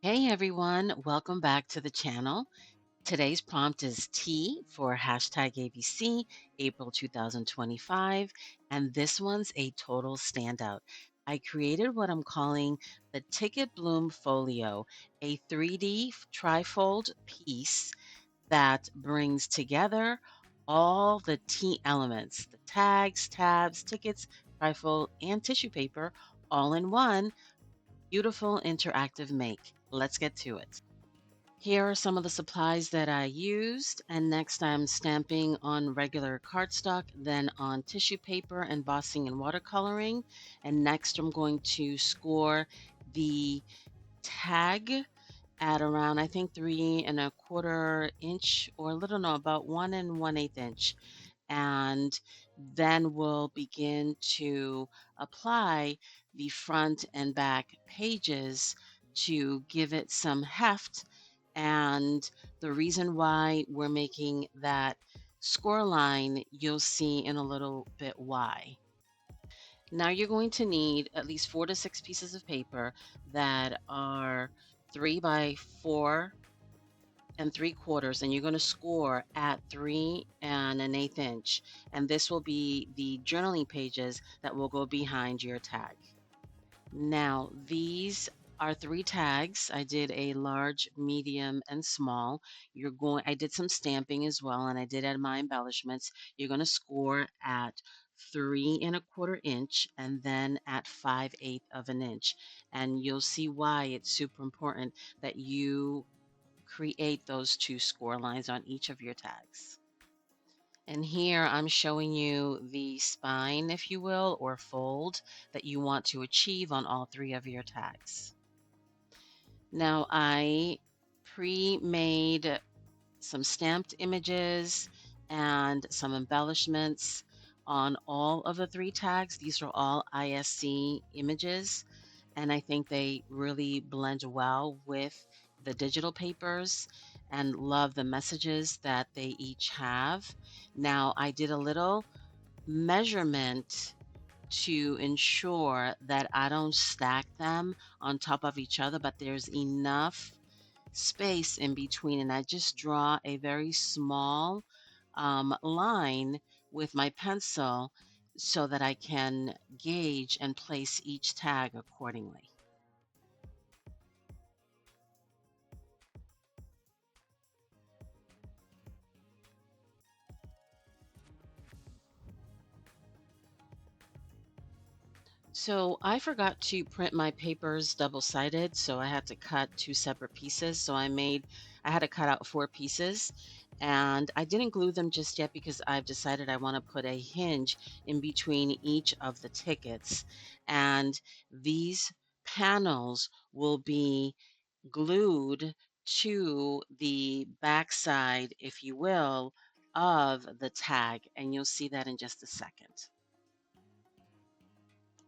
Hey everyone, welcome back to the channel. Today's prompt is T for hashtag ABC, April 2025, and this one's a total standout. I created what I'm calling the TicketBloom Folio, a 3D trifold piece that brings together all the T elements, the tags, tabs, tickets, trifold, and tissue paper all in one beautiful interactive make. Let's get to it. Here are some of the supplies that I used, and next I'm stamping on regular cardstock, then on tissue paper, embossing and watercoloring, and next I'm going to score the tag at around I think 3 1/4 inch or a little no about 1 1/8 inch, and then we'll begin to apply the front and back pages to give it some heft. And the reason why we're making that score line, you'll see in a little bit why. Now you're going to need at least 4 to 6 pieces of paper that are 3 by 4 3/4, and you're going to score at 3 1/8 inch. And this will be the journaling pages that will go behind your tag. Now, these are 3 tags. I did a large, medium, and small. I did some stamping as well, and I did add my embellishments. You're going to score at 3 1/4 inch and then at 5/8 of an inch. And you'll see why it's super important that you create those two score lines on each of your tags. And here I'm showing you the spine, if you will, or fold that you want to achieve on all 3 of your tags. Now I pre-made some stamped images and some embellishments on all of the 3 tags. These are all ISC images, and I think they really blend well with the digital papers and love the messages that they each have. Now, I did a little measurement to ensure that I don't stack them on top of each other, but there's enough space in between, and I just draw a very small line with my pencil so that I can gauge and place each tag accordingly. So I forgot to print my papers double-sided, so I had to cut 2 separate pieces. I had to cut out 4 pieces, and I didn't glue them just yet because I've decided I want to put a hinge in between each of the tickets. And these panels will be glued to the backside, if you will, of the tag, and you'll see that in just a second.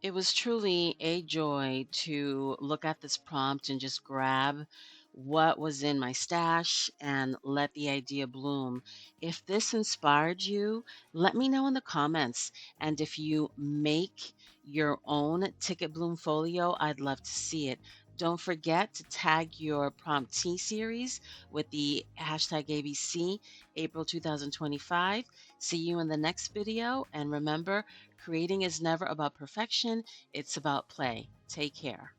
It was truly a joy to look at this prompt and just grab what was in my stash and let the idea bloom. If this inspired you, let me know in the comments. And if you make your own Ticket Bloom Folio, I'd love to see it. Don't forget to tag your promptee series with the hashtag ABC April 2025. See you in the next video. And remember, creating is never about perfection, it's about play. Take care.